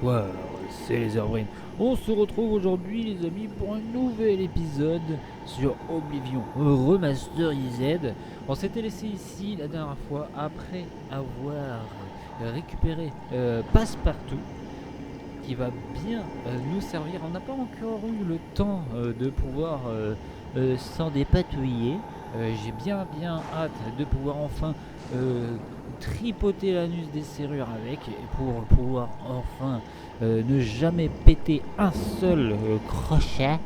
bonsoir, c'est les Herbrines. On se retrouve aujourd'hui les amis pour un nouvel épisode sur Oblivion remasterisé. On s'était laissé ici la dernière fois après avoir récupéré Passepartout qui va bien nous servir. On n'a pas encore eu le temps de pouvoir s'en dépatouiller. J'ai bien hâte de pouvoir enfin tripoter l'anus des serrures avec pour pouvoir enfin ne jamais péter un seul crochet.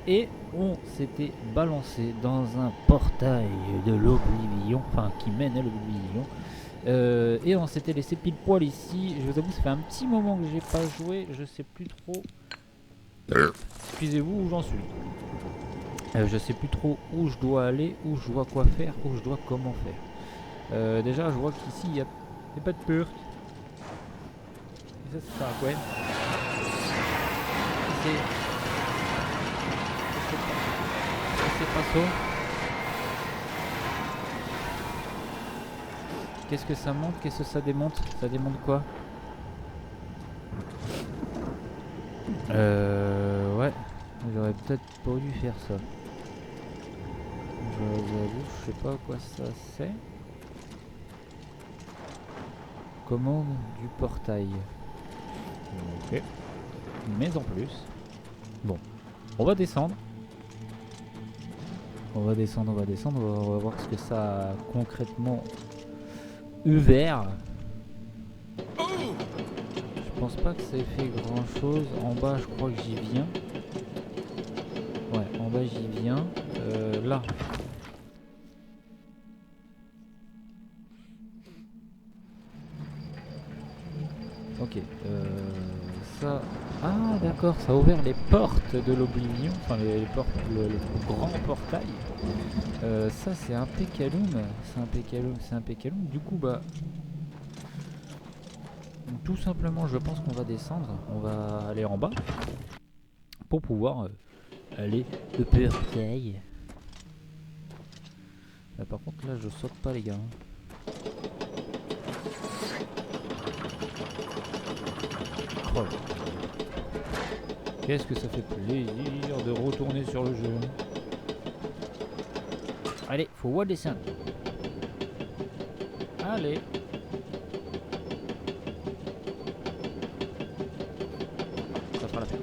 Et on s'était balancé dans un portail de l'Oblivion, enfin qui mène à l'Oblivion. Et on s'était laissé pile poil ici. Je vous avoue, ça fait un petit moment que j'ai pas joué. Je sais plus trop. Excusez-vous où j'en suis. Je sais plus trop où je dois aller, où je dois quoi faire, où je dois comment faire. Déjà, je vois qu'ici il n'y a pas de porte. Et ça, c'est un coin. C'est pas ça. Qu'est-ce que ça monte? Qu'est-ce que ça démonte? Ça démonte quoi? Ouais. J'aurais peut-être pas dû faire ça. Je vous avoue, je sais pas à quoi ça c'est. Commande du portail. Ok. Mais en plus. Bon. On va descendre. On va descendre. On va voir ce que ça a concrètement ouvert. Je pense pas que ça ait fait grand chose. En bas, je crois que j'y viens. Ouais, en bas, j'y viens. Là. Ok. Ça. Ah, d'accord, ça a ouvert les portes de l'Oblivion. Enfin, les portes, le grand portail. Ça, c'est impeccable. C'est impeccable. Du coup, bah. Tout simplement, je pense qu'on va descendre. On va aller en bas. Pour pouvoir aller au portail. Par contre, là, je saute pas, les gars. Oh. Qu'est-ce que ça fait plaisir de retourner sur le jeu. Allez, faut voir descendre. Allez. Ça fera la peine.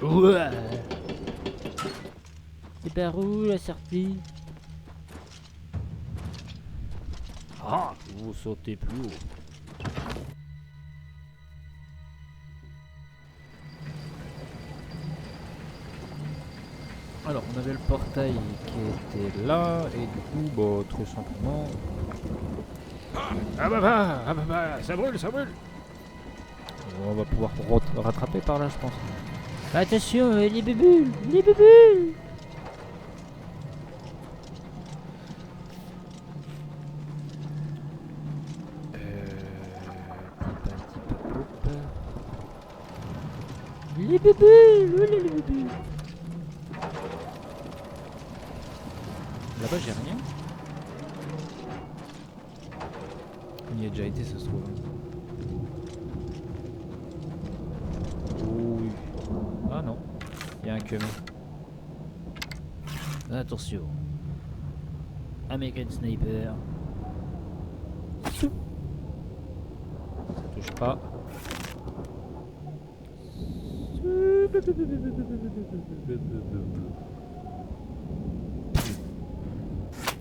Ouais. C'est par où la sortie? Ah, vous sautez plus haut. Alors, on avait le portail qui était là, et du coup, bah, très simplement... Ah bah, ça brûle! On va pouvoir rattraper par là, je pense. Attention, les bulles! Les bulles! Là-bas, j'ai rien. On y a déjà été, ça se trouve. Oui. Ah non, il y a un queue. Attention. American Sniper. Ça touche pas.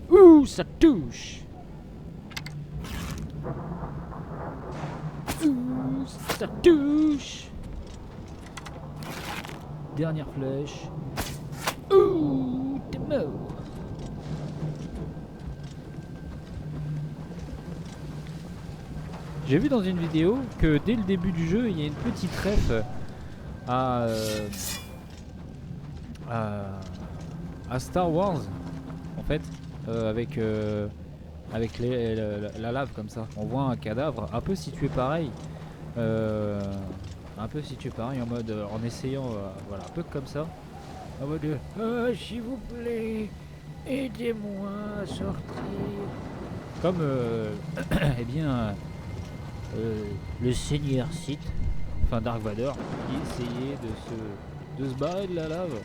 Ouh, ça touche. Ouh, ça touche. Dernière flèche. Ouh, t'es mort. J'ai vu dans une vidéo que dès le début du jeu, il y a une petite ref à Star Wars, en fait, avec la lave comme ça. On voit un cadavre un peu situé pareil. En mode en essayant voilà, un peu comme ça, en mode s'il vous plaît, aidez-moi à sortir, comme eh bien le seigneur Sith, enfin Dark Vador, qui essayait de se barrer de la lave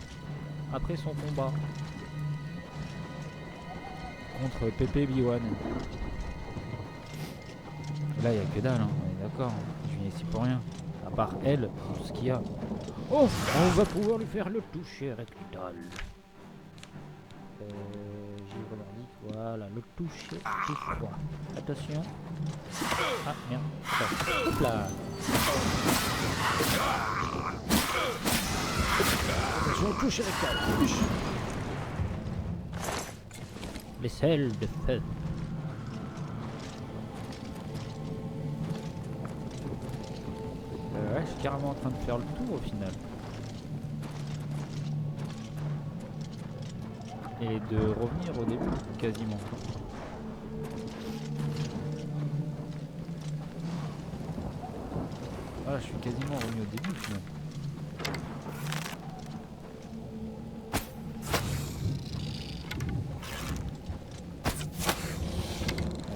après son combat contre Pepe Biwan. Là, il n'y a que dalle, hein. On est d'accord. Je viens ici pour rien. À part elle, tout ce qu'il y a. Oh, on va pouvoir lui faire le toucher rectal. J'ai vraiment dit, voilà, le toucher tout froid. Attention. Ah, merde. Attends. Hop là. Attention, toucher rectal. Les selles de feu. Ouais, je suis carrément en train de faire le tour au final. Et de revenir au début, quasiment. Ah, je suis quasiment revenu au début finalement.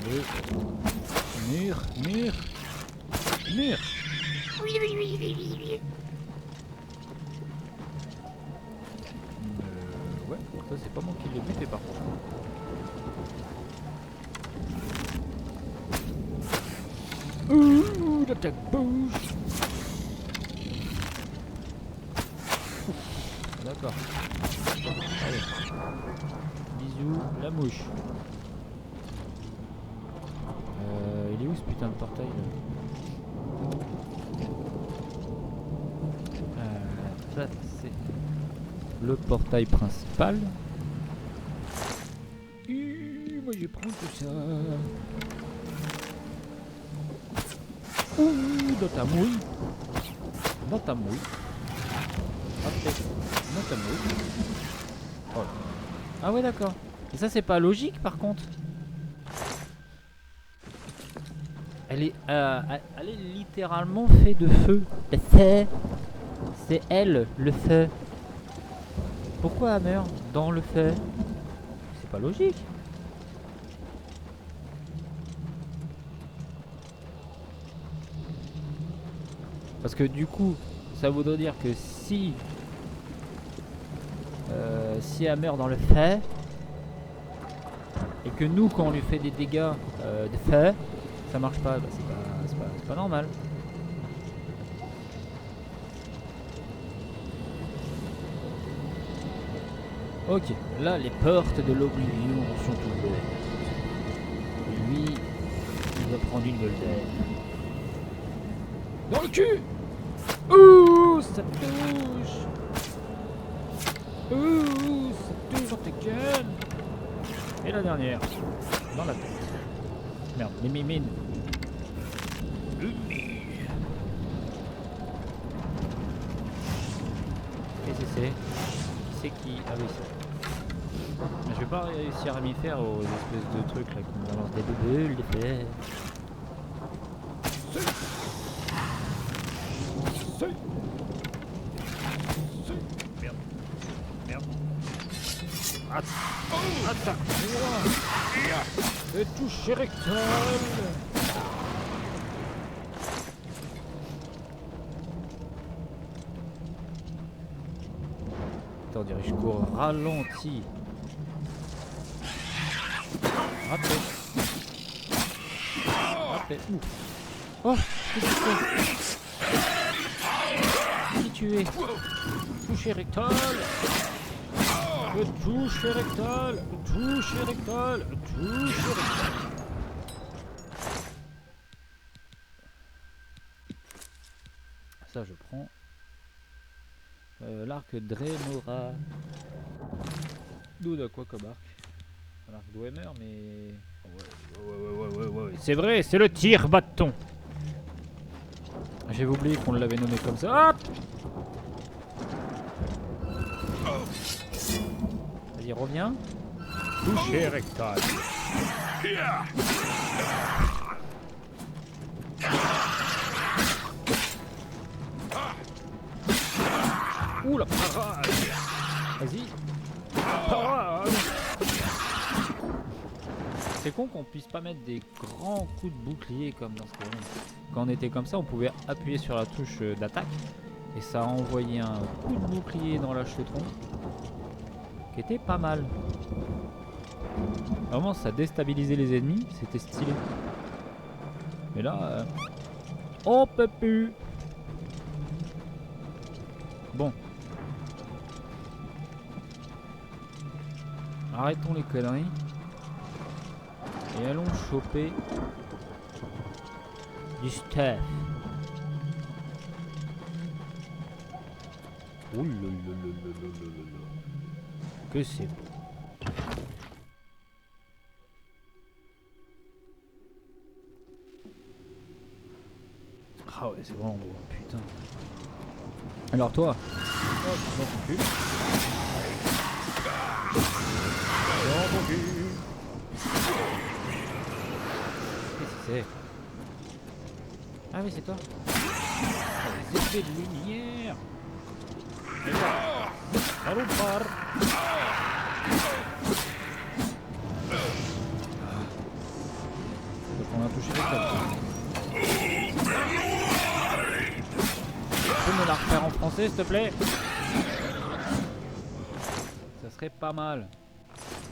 Allez. Mur, mur, mur. Ouais, ça c'est pas moi qui l'ai buté par contre. Ouh, l'attaque bouge. D'accord. Allez. Bisous, la mouche. Il est où ce putain de portail là? Ça c'est le portail principal. Moi je prends tout ça. Ouh, dans ta mouille. Dans ta mouille. Après, dans ta mouille. Oh. Ah ouais d'accord. Et ça c'est pas logique par contre. Elle est littéralement faite de feu. C'est elle, le feu. Pourquoi elle meurt dans le feu? C'est pas logique. Parce que du coup, ça voudrait dire que si elle meurt dans le feu, et que nous, quand on lui fait des dégâts de feu, ça marche pas, bah, c'est pas normal. Ok, là les portes de l'Oblivion sont ouvertes. Et lui, il va prendre une golden. Dans le cul! Ouh, ça touche! Ouh, ça touche dans tes gueules! Et la dernière, dans la tête. Merde, les mimines. Et c'est qui? Ah oui, c'est. Je vais pas réussir à m'y faire aux espèces de trucs là qui me balancent des bulles, des fers. Merde. Merde. Attaque-moi! Et toucher rectal! Attends, on dirait que je cours ralenti. Raté. Ouh. Oh, qu'est-ce que c'est? Qui tu es? Toucher rectal. Toucher rectal. Toucher rectal. Toucher rectal. Ça je prends. L'arc Dremora. D'où de quoi comme arc? L'arc Dwemer, mais. Ouais. C'est vrai, c'est le tire-bâton. J'avais oublié qu'on l'avait nommé comme ça. Hop! Vas-y, reviens. Toucher rectal. Ouh la parade! Vas-y! Parade! C'est con qu'on puisse pas mettre des grands coups de bouclier comme dans Skyrim. Quand on était comme ça, on pouvait appuyer sur la touche d'attaque et ça a envoyé un coup de bouclier dans la chetron qui était pas mal. Vraiment, ça déstabilisait les ennemis, c'était stylé. Mais là, on peut plus. Bon. Arrêtons les conneries. Et allons choper du stuff. Ouh là là là là là là là. Que c'est beau. Ah ouais, c'est vraiment beau, putain. Alors toi, hop, dans ton cul. Dans ton cul. Qu'est-ce que c'est? Ah oui, c'est toi. Les effets de lumière. Allons par. Donc on a touché les quatre. Tu peux me la refaire en français s'il te plaît? Ça serait pas mal.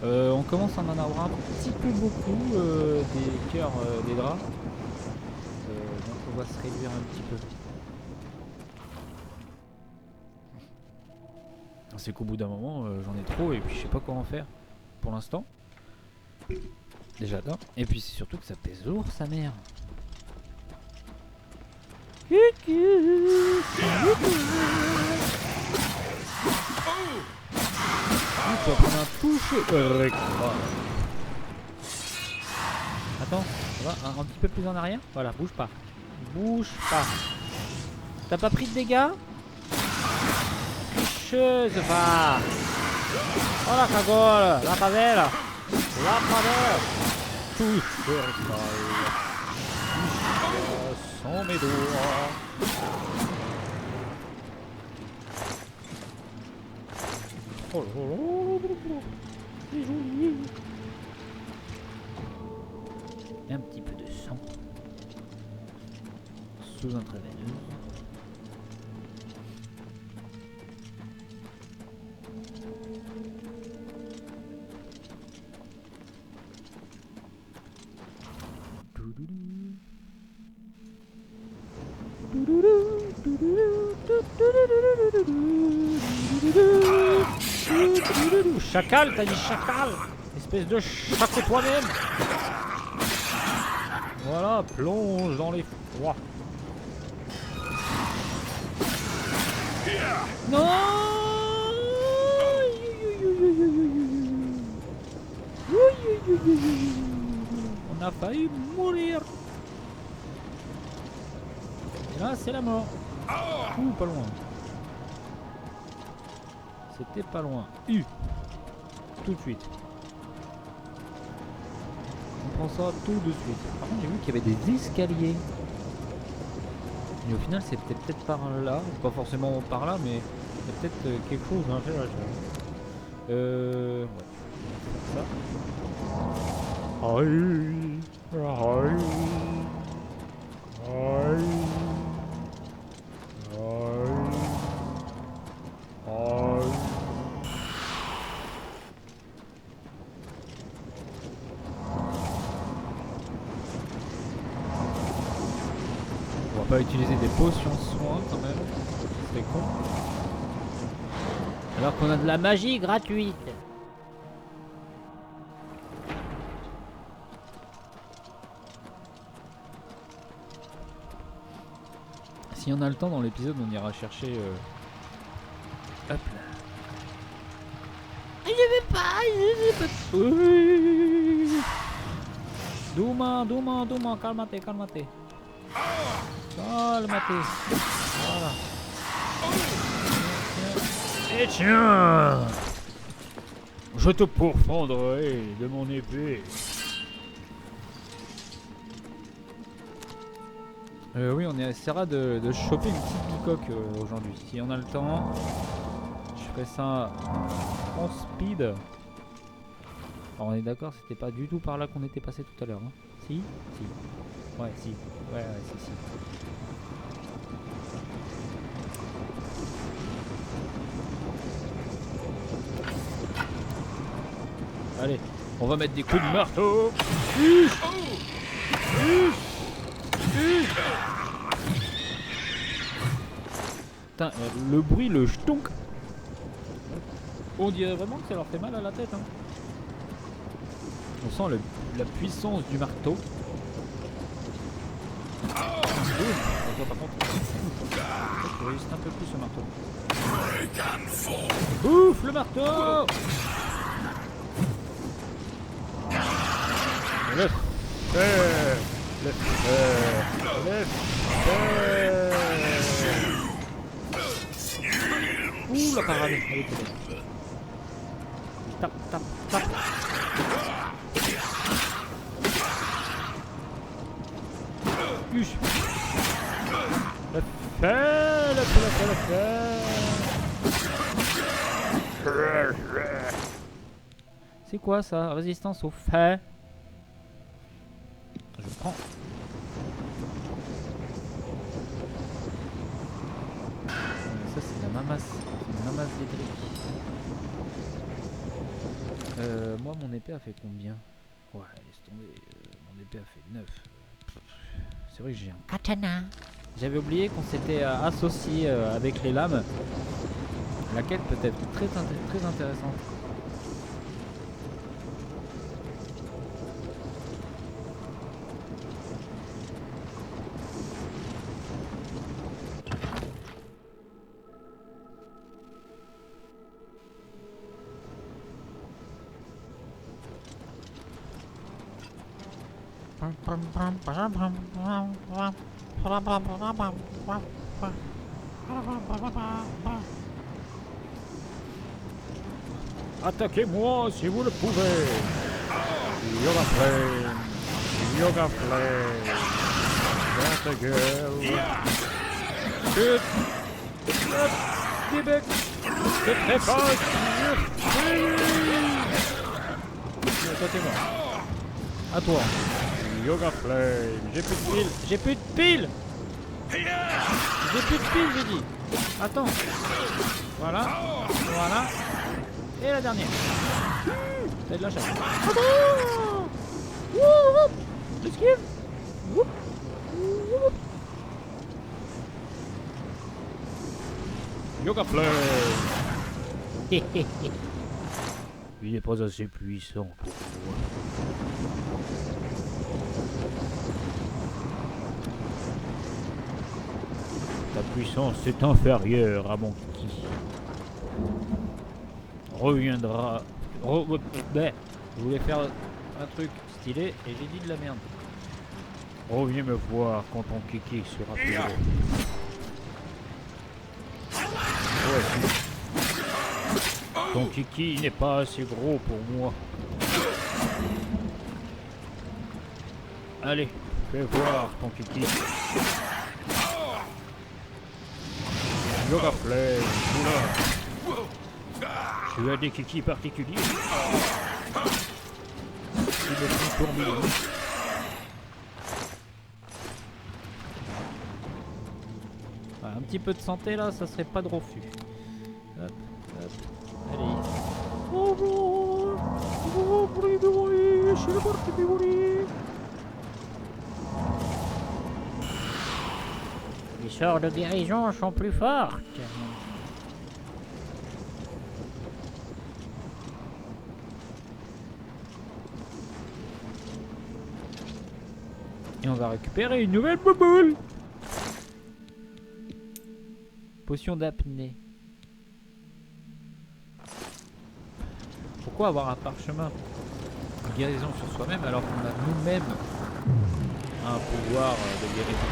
On commence à en avoir un petit peu beaucoup des cœurs des draps. Donc on va se réduire un petit peu. C'est qu'au bout d'un moment j'en ai trop et puis je sais pas comment faire pour l'instant. Déjà d'un. Et puis c'est surtout que ça pèse lourd sa mère. Tu vas prendre un toucher. Attends, ça va un petit peu plus en arrière. Voilà, bouge pas. Bouge pas. T'as pas pris de dégâts? Tricheuse, va. Oh la cagole, la favela. La favela. Touche sans mes doigts. Oh là là, c'est joli. Un petit peu de sang sous intraveineuse. Chacal, t'as dit chacal, espèce de chacal toi-même. Voilà, plonge dans les froids. Non. On a failli mourir. Et là, c'est la mort. Ouh, pas loin. C'était pas loin. Tout de suite. On prend ça tout de suite. Par contre, j'ai vu qu'il y avait des escaliers. Mais au final, c'est peut-être par là. Pas forcément par là, mais il y a peut-être quelque chose à faire. Ouais. Ça. On va pas utiliser des potions de soin quand même, c'est con. Alors qu'on a de la magie gratuite. Si on a le temps dans l'épisode, on ira chercher. Hop là. Je veux pas. Doucement, calmate. Calmate. Voilà. Et tiens, je te pourfendrai de mon épée. Oui, on essaiera de choper une petite bicoque aujourd'hui. Si on a le temps, je ferai ça en speed. Alors, on est d'accord, c'était pas du tout par là qu'on était passé tout à l'heure. Hein. Si. Ouais, si. Ouais, si. Allez, on va mettre des coups de marteau. Putain, le bruit, le chtonk. On dirait vraiment que ça leur fait mal à la tête. Hein. On sent la puissance du marteau. Par contre, je résiste un peu plus au marteau. Bouffe le marteau. Le ouh la parade, elle était belle. Tape. Huche. Le c'est quoi ça? Résistance au feu. Je prends. Ça c'est la mamas. C'est une mamas d'électrique. Moi mon épée a fait combien? Ouais, laisse tomber. Mon épée a fait 9. C'est vrai que j'ai un katana. J'avais oublié qu'on s'était associé avec les lames. La quête peut être très intéressante. Attaquez-moi si vous le pouvez. Yoga Flame. Yoga Flame. Dans ta gueule. Chut. Québec. C'est très fort. Toi t'es mort. À toi. Yoga Flame. J'ai plus de piles. J'ai plus de piles, j'ai dit. Attends. Voilà. Et la dernière. T'as de la chance. L'esquive. Yoga Flame. Il n'est pas assez puissant pour moi. Ta puissance est inférieure à mon ki. Reviendra. Je voulais faire un truc stylé et j'ai dit de la merde. Reviens me voir quand ton kiki sera plus gros. Ouais. Ton kiki n'est pas assez gros pour moi. Allez, fais voir ton kiki. Yoga Flame, oula. Tu as des kikis particuliers. Tu me fais tourner. Voilà, un petit peu de santé là, ça serait pas de refus. Hop. Allez. Les sorts de guérison sont plus fortes. Et on va récupérer une nouvelle bouboule. Potion d'apnée. Pourquoi avoir un parchemin de guérison sur soi-même alors qu'on a nous-mêmes un pouvoir de guérison?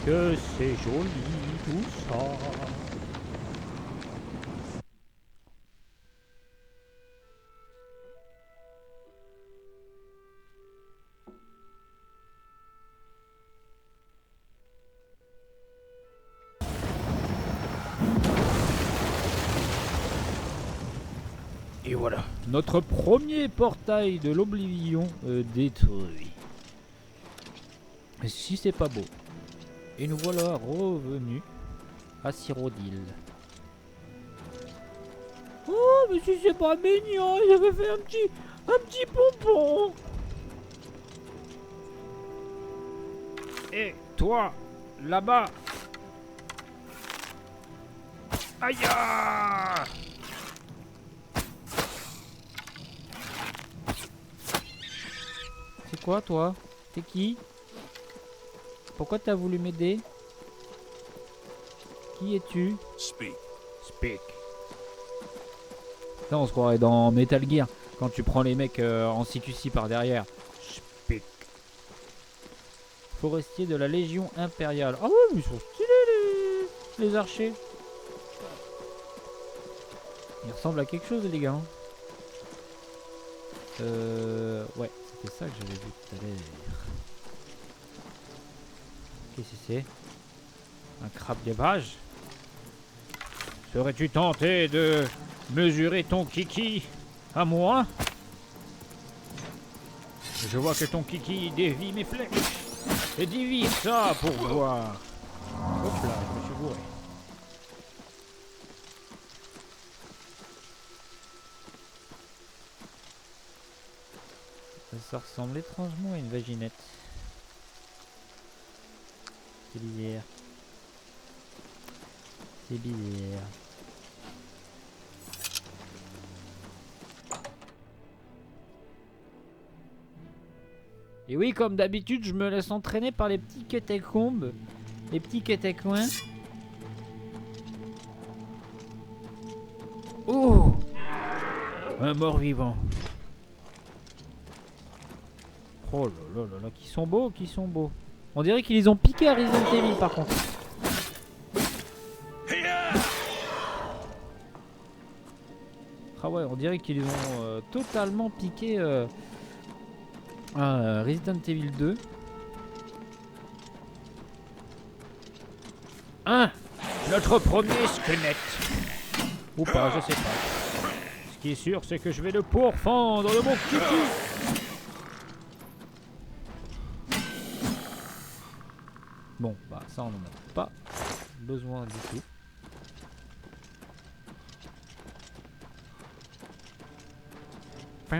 Que c'est joli tout ça. voilà, notre premier portail de l'Oblivion détruit. Et si c'est pas beau. Et nous voilà revenus à Cyrodiil. Oh, mais si c'est pas mignon, j'avais fait un petit pompon. Et toi, là-bas. Aïe! C'est quoi, toi? T'es qui? Pourquoi t'as voulu m'aider? Qui es-tu? Speak. Speak. Là, on se croirait dans Metal Gear quand tu prends les mecs en CQC par derrière. Speak. Forestier de la Légion Impériale. Ah ouais, mais ils sont stylés les archers. Ils ressemblent à quelque chose, les gars. Hein. Ouais, c'était ça que j'avais vu tout à l'heure. Qu'est-ce que c'est? Un crabe gavage? Serais-tu tenté de mesurer ton kiki à moi? Je vois que ton kiki dévie mes flèches. Et divise ça pour voir. Hop là, je me suis bourré. Ça ressemble étrangement à une vaginette. C'est bizarre. C'est bizarre. Et oui, comme d'habitude, je me laisse entraîner par les petits catacombes. Les petits catacoins. Oh! Un mort-vivant. Oh là là là là, qui sont beaux, qui sont beaux. On dirait qu'ils les ont piqués à Resident Evil par contre. Ah ouais, on dirait qu'ils les ont totalement piqués à Resident Evil 2. Notre premier squelette. Ou pas, je sais pas. Ce qui est sûr, c'est que je vais le pourfendre de mon kiki. Bon, bah ça on n'en a pas besoin du tout. Ah,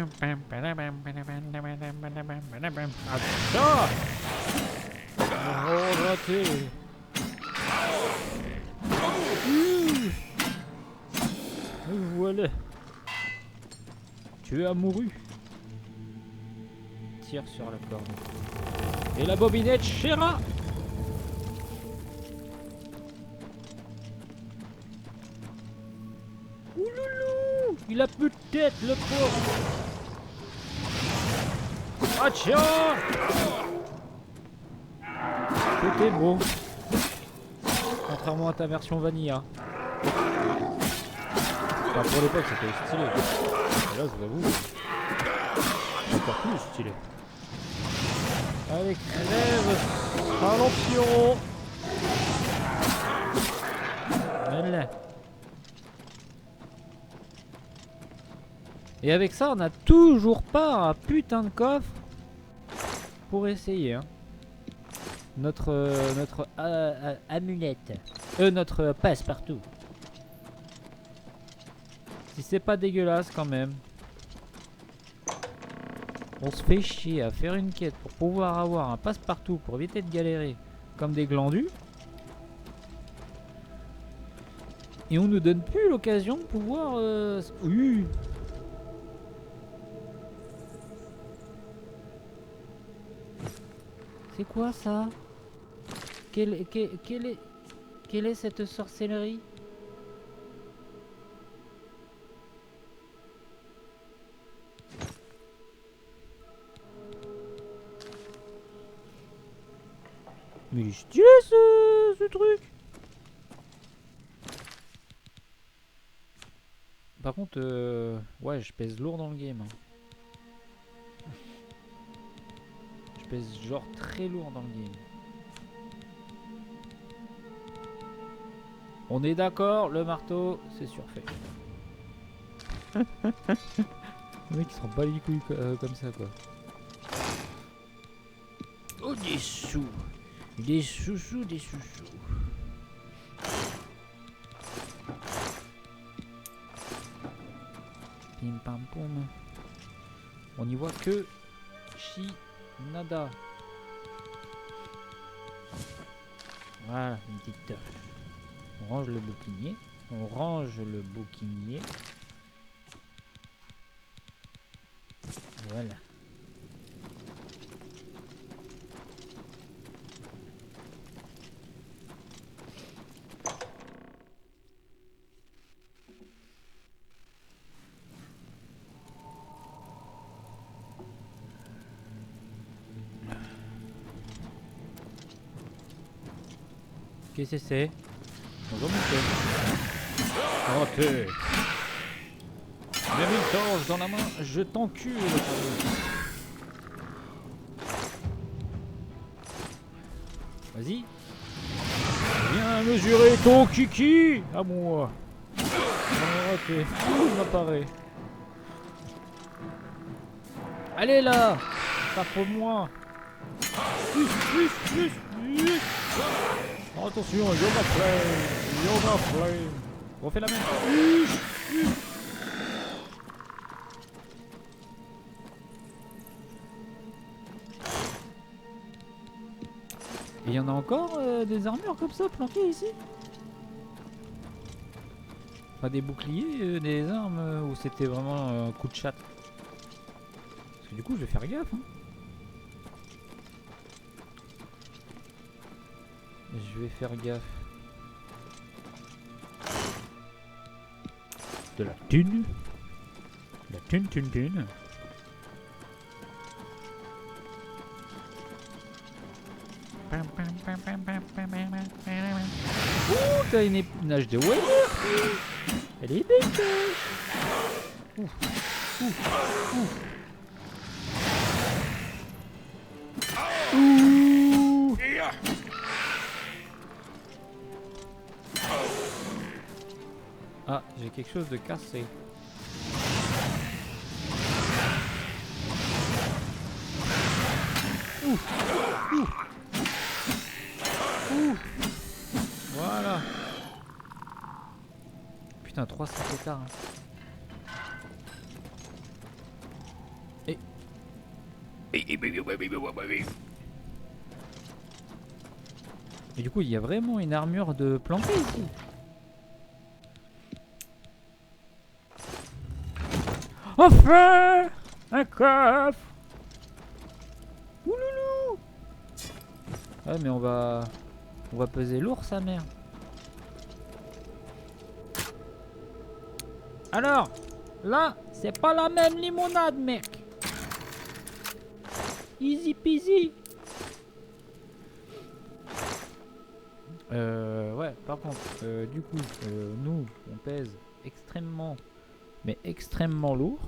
oh, raté. Voilà. Tu as mouru. Tire sur la corde. Et la bobinette Chéra. Ouloulou. Il a plus de tête, le pauvre. Ah tiens. Tout est beau. Contrairement à ta version vanilla. Enfin, pour l'époque, c'était stylé. Et là, je vous avoue, c'est encore plus stylé. Allez, crève. Allons, Pierrot. Voilà. Et avec ça, on n'a toujours pas un putain de coffre pour essayer. Hein. Notre amulette. Notre passe-partout. Si c'est pas dégueulasse quand même. On se fait chier à faire une quête pour pouvoir avoir un passe-partout pour éviter de galérer comme des glandus. Et on nous donne plus l'occasion de pouvoir... Oui. C'est quoi ça? Quelle est cette sorcellerie? Mais il est stylé ce truc. Par contre, ouais, je pèse lourd dans le game. Hein. Je pèse genre très lourd dans le game. On est d'accord, le marteau, c'est surfait. Le mec il se rend pas les couilles comme ça quoi. Oh des sous. Des sous-sous, des sous-sous. Pim pam poum. On n'y voit que chi nada. Voilà, une petite taf. On range le bouclier. On range le bouclier. Voilà. Qu'est-ce que c'est? Bonjour monsieur. Raté. Même une torche dans la main, je t'encule. Vas-y. Viens mesurer ton kiki à moi. Raté. Il m'apparaît. Allez là. Pas pour moi. Attention, Yoga Flame. Yoga Flame. Refais la même. Et il y en a encore des armures comme ça planquées ici? Enfin des boucliers, des armes où c'était vraiment un coup de chatte. Parce que du coup je vais faire gaffe. Hein. Je vais faire gaffe. De la thune. La thune. Ouh, t'as une épinage de ouais. Elle est belle. Ouh. Ah, j'ai quelque chose de cassé. Voilà. Putain, 300 écarts. Et du coup, il y a vraiment une armure de planqué ici. Enfin, un coffre. Ouloulou. Ouais, mais on va peser lourd, sa mère. Alors, là, c'est pas la même limonade, mec. Easy peasy. Ouais, par contre, du coup, nous, on pèse extrêmement, mais extrêmement lourd.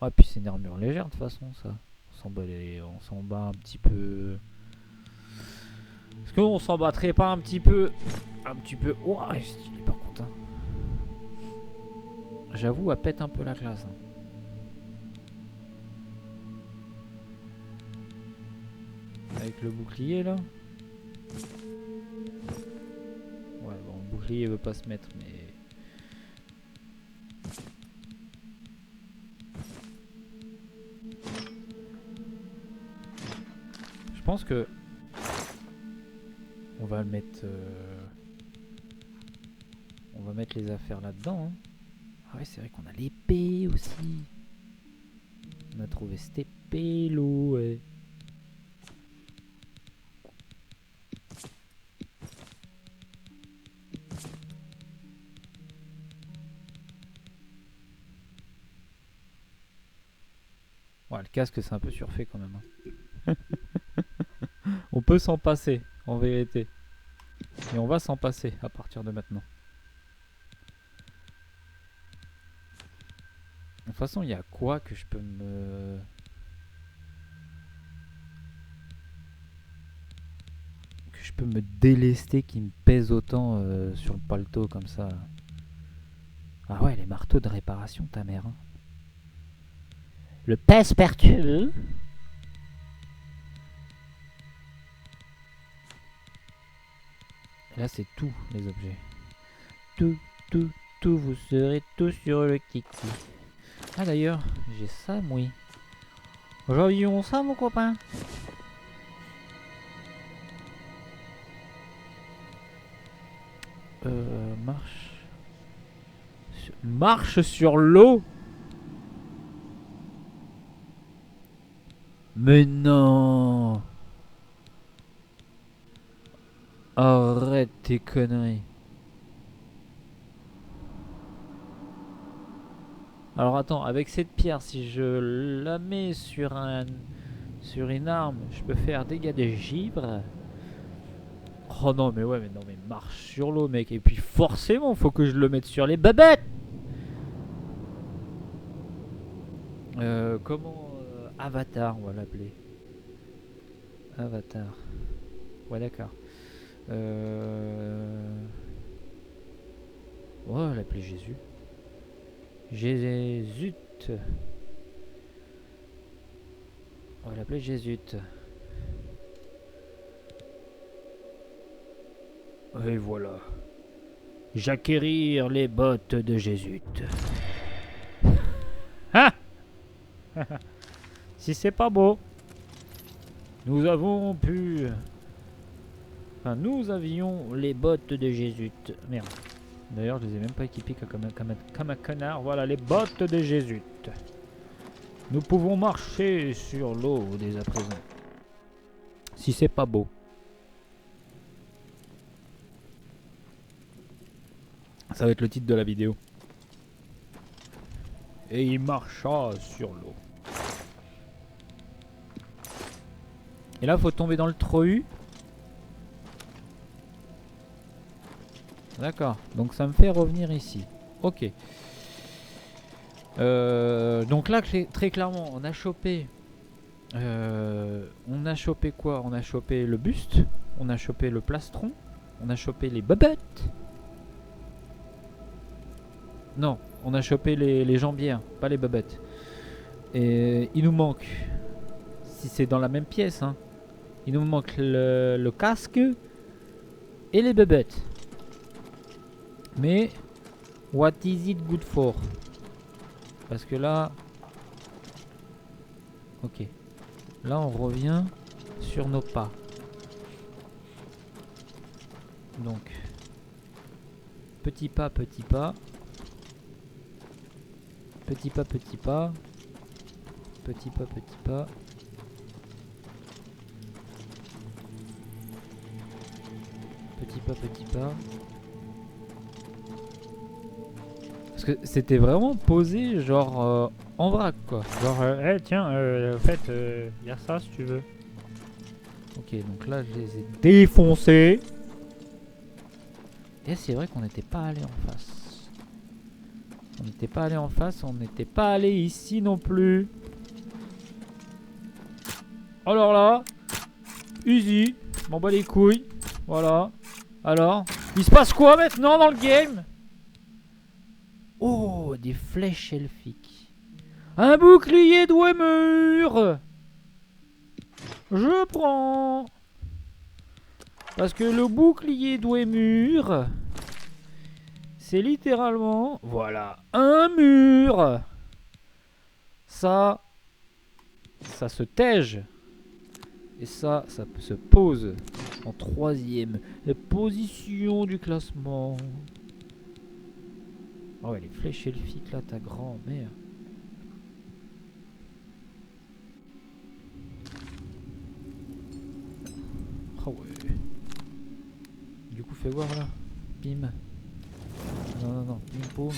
Ouais, puis c'est une armure légère de toute façon, ça. On s'en bat un petit peu. Est-ce qu'on s'en battrait pas un petit peu? Oh, stylé par contre. Hein. J'avoue, elle pète un peu la classe. Hein. Avec le bouclier là. Ouais, bon, le bouclier veut pas se mettre, mais. Je pense que. On va le mettre. On va mettre les affaires là-dedans. Hein. Ah ouais, c'est vrai qu'on a l'épée aussi. On a trouvé cette épée, l'eau, ouais. Ouais, le casque, c'est un peu surfait quand même. Hein. On peut s'en passer, en vérité. Et on va s'en passer à partir de maintenant. De toute façon, il y a quoi que je peux me... je peux me délester qui me pèse autant sur le paletot comme ça. Ah ouais, les marteaux de réparation, ta mère. Hein. Le pèse-pertu. Là, c'est tout, les objets. Tout, vous serez tous sur le kiki. Ah d'ailleurs, j'ai ça, moi. Aujourd'hui, on ça, mon copain. Marche. Marche sur l'eau. Mais non. Arrête tes conneries. Alors attends, avec cette pierre, si je la mets sur une arme, je peux faire dégâts de givre. Oh non mais ouais, mais non mais marche sur l'eau mec. Et puis forcément faut que je le mette sur les babettes. Comment Avatar on va l'appeler. Avatar. Ouais d'accord. On va l'appeler Jésus. Jésus. On va l'appeler Jésus. Et voilà. J'acquérir les bottes de Jésus. Ah. Si c'est pas beau. Nous avons pu... Enfin, nous avions les bottes de Jésus. Merde. D'ailleurs, je les ai même pas équipées comme un connard. Voilà, les bottes de Jésus. Nous pouvons marcher sur l'eau dès à présent. Si c'est pas beau. Ça va être le titre de la vidéo. Et il marcha sur l'eau. Et là, faut tomber dans le trou. D'accord. Donc ça me fait revenir ici. Ok. Donc là, très clairement, on a chopé... on a chopé quoi? On a chopé le buste. On a chopé le plastron. On a chopé les babettes. Non, on a chopé les jambières, pas les babettes. Et il nous manque... Si c'est dans la même pièce, hein. Il nous manque le casque et les babettes. Mais what is it good for? Parce que là, ok, là on revient sur nos pas. Donc petit pas, petit pas, petit pas, petit pas, petit pas, petit pas. Petit pas, petit pas. Parce que c'était vraiment posé genre en vrac quoi. Genre, hey, tiens, en fait, y a ça si tu veux. Ok, donc là je les ai défoncés. Et c'est vrai qu'on n'était pas allé en face. On n'était pas allé en face, on n'était pas allé ici non plus. Alors là, easy, m'en bats les couilles. Voilà. Alors, il se passe quoi maintenant dans le game? Oh, des flèches elfiques. Un bouclier Dwemer. Je prends. Parce que le bouclier Dwemer, c'est littéralement, voilà, un mur. Ça se tège. Et ça se pose en troisième position du classement. Oh ouais, les flèches elfiques là, ta grand-mère. Oh ouais. Du coup, fais voir là. Bim. Non. Bim, paume.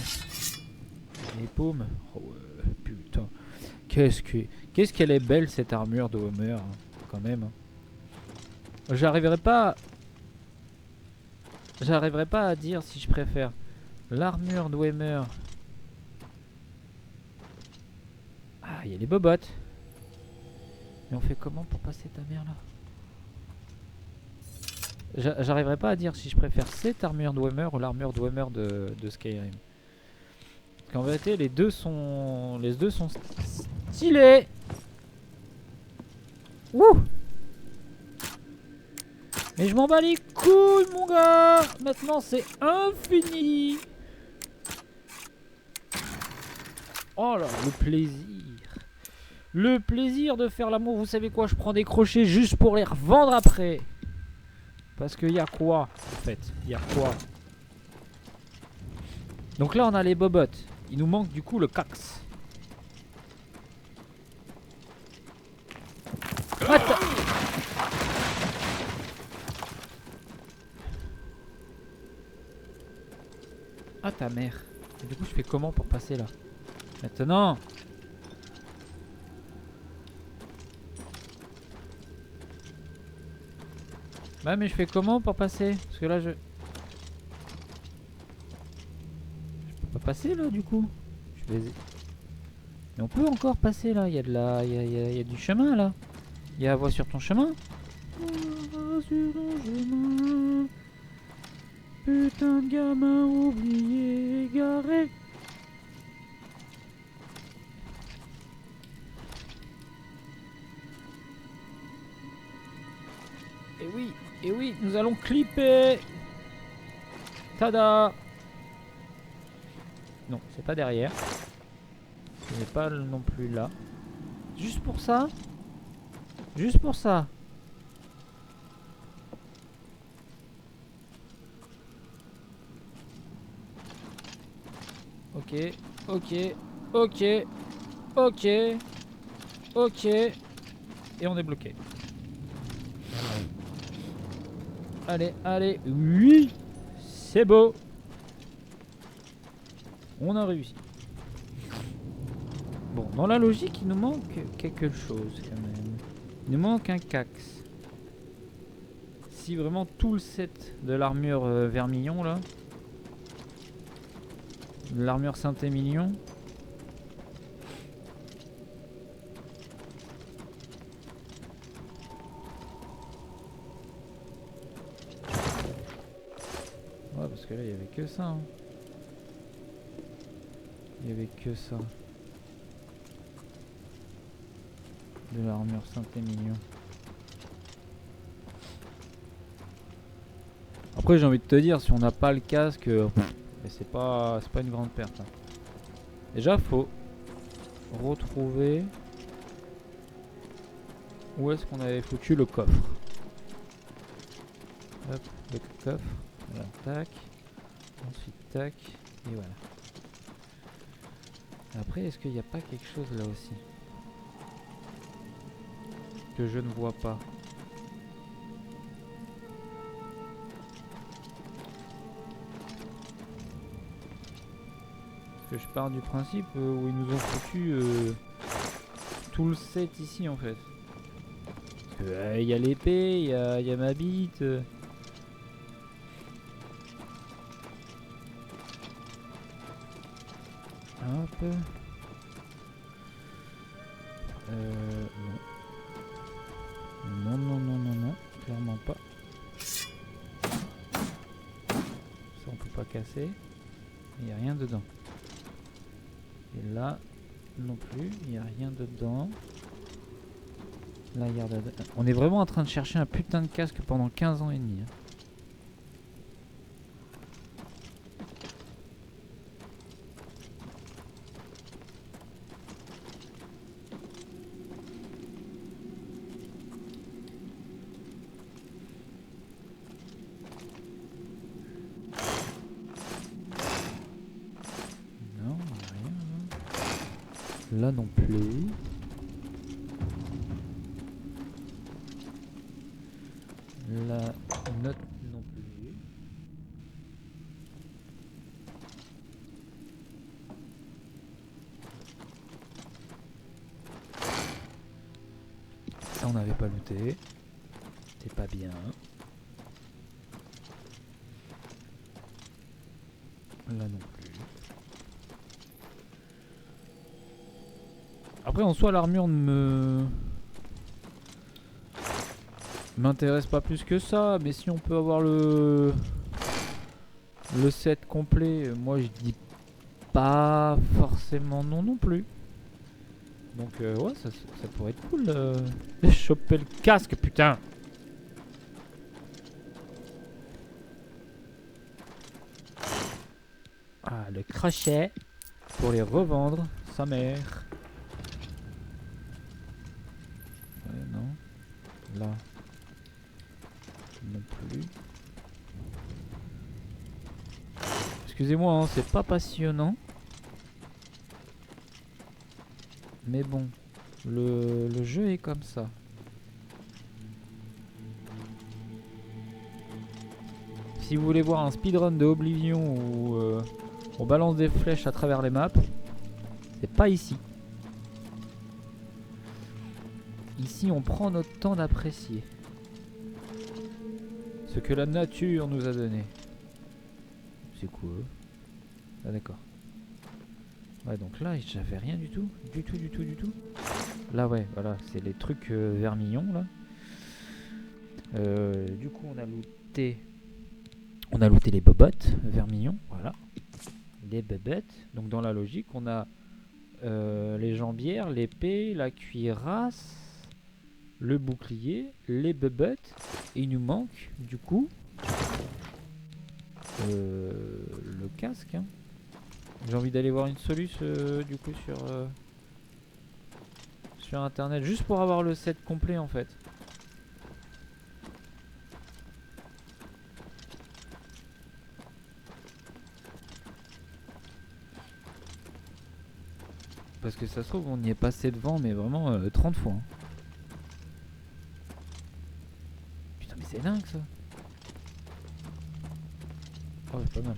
Les paumes. Oh ouais, putain. Qu'est-ce qu'elle est belle cette armure de Homer, hein, quand même. Hein. J'arriverai pas à dire si je préfère l'armure de Homer. Ah, il y a les bobottes. Mais on fait comment pour passer ta mère là? J'arriverai pas à dire si je préfère cette armure Dwemer ou l'armure Dwemer de Skyrim. Parce qu'en vérité, les deux sont stylés. Ouh! Mais je m'en bats les couilles, mon gars! Maintenant, c'est infini! Oh là, le plaisir! Le plaisir de faire l'amour. Vous savez quoi? Je prends des crochets juste pour les revendre après. Parce qu'il y a quoi, en fait? Il y a quoi? Donc là, on a les bobottes. Il nous manque du coup le cax. Attends! Ah ta mère. Et du coup je fais comment pour passer là? Maintenant. Bah mais je fais comment pour passer? Parce que là je peux pas passer là du coup. Je vais... Mais on peut encore passer là. Il y a de la... il y a du chemin là. Il y a la voie sur ton chemin. Sur ton chemin. Putain de gamin oublié, égaré. Et oui, nous allons clipper. Tada. Non, c'est pas derrière. Ce n'est pas non plus là. Juste pour ça. Juste pour ça. Ok, ok, ok, ok, ok. Et on est bloqué. Allez, allez, oui. C'est beau. On a réussi. Bon, dans la logique, il nous manque quelque chose quand même. Il nous manque un cax. Si vraiment tout le set de l'armure vermillon là, de l'armure Saint-Émilion, ouais, parce que là il y avait que ça. Hein. Il y avait que ça. De l'armure Saint-Émilion. Après j'ai envie de te dire, si on n'a pas le casque, c'est pas une grande perte. Hein. Déjà faut retrouver où est-ce qu'on avait foutu le coffre. Hop, le coffre. Voilà, tac. Ensuite tac. Et voilà. Après est-ce qu'il n'y a pas quelque chose là aussi que je ne vois pas? Que je pars du principe où ils nous ont foutu tout le set ici en fait. Parce que il y a l'épée, il y a ma bite. Hop. Non. Non, clairement pas. Ça on peut pas casser. Il n'y a rien dedans. Et là, non plus, il n'y a rien dedans. Là, regarde, on est vraiment en train de chercher un putain de casque pendant 15 ans et demi. Hein. Non, il n'y a rien. Hein. Là non plus. La note non plus. Ça on n'avait pas looté. C'était pas bien. Là non plus. Après en soi l'armure ne me... m'intéresse pas plus que ça, mais si on peut avoir le set complet, moi je dis pas forcément non non plus. Donc ouais, ça pourrait être cool de choper le casque, putain. Ah, le crochet pour les revendre, sa mère. Ouais, non. Là. Non plus. Excusez-moi, hein, c'est pas passionnant. Mais bon, le jeu est comme ça. Si vous voulez voir un speedrun de Oblivion où on balance des flèches à travers les maps, c'est pas ici. Ici, on prend notre temps d'apprécier ce que la nature nous a donné. C'est quoi? Ah d'accord. Ouais, donc là, j'avais rien du tout. Du tout. Là, ouais, voilà, c'est les trucs vermillons, là. Du coup, on a looté les bobottes vermillons, voilà. Les bébêtes. Donc dans la logique, on a les jambières, l'épée, la cuirasse, le bouclier, les bébêtes. Et il nous manque, du coup, le casque, hein. J'ai envie d'aller voir une solution du coup sur internet juste pour avoir le set complet en fait. Parce que ça se trouve on y est passé devant mais vraiment 30 fois. Hein. Putain mais c'est dingue ça. Oh c'est pas mal.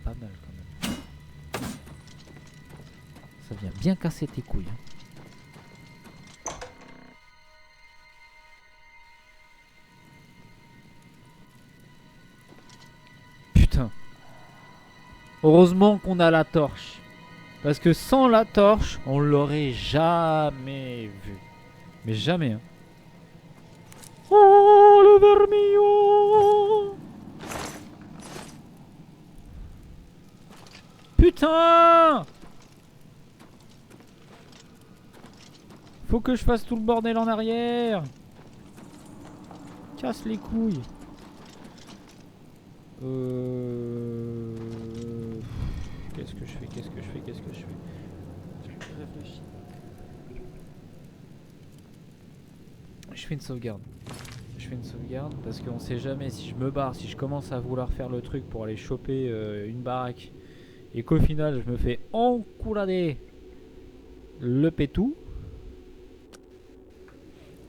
Pas mal quand même. Ça vient bien casser tes couilles. Hein. Putain. Heureusement qu'on a la torche. Parce que sans la torche, on l'aurait jamais vu. Mais jamais. Hein. Oh le vermillon. Putain! Faut que je fasse tout le bordel en arrière. Casse les couilles. Qu'est-ce que je fais? Je réfléchis. Je fais une sauvegarde. Parce qu'on sait jamais si je me barre, si je commence à vouloir faire le truc pour aller choper une baraque et qu'au final je me fais encourader le pétou.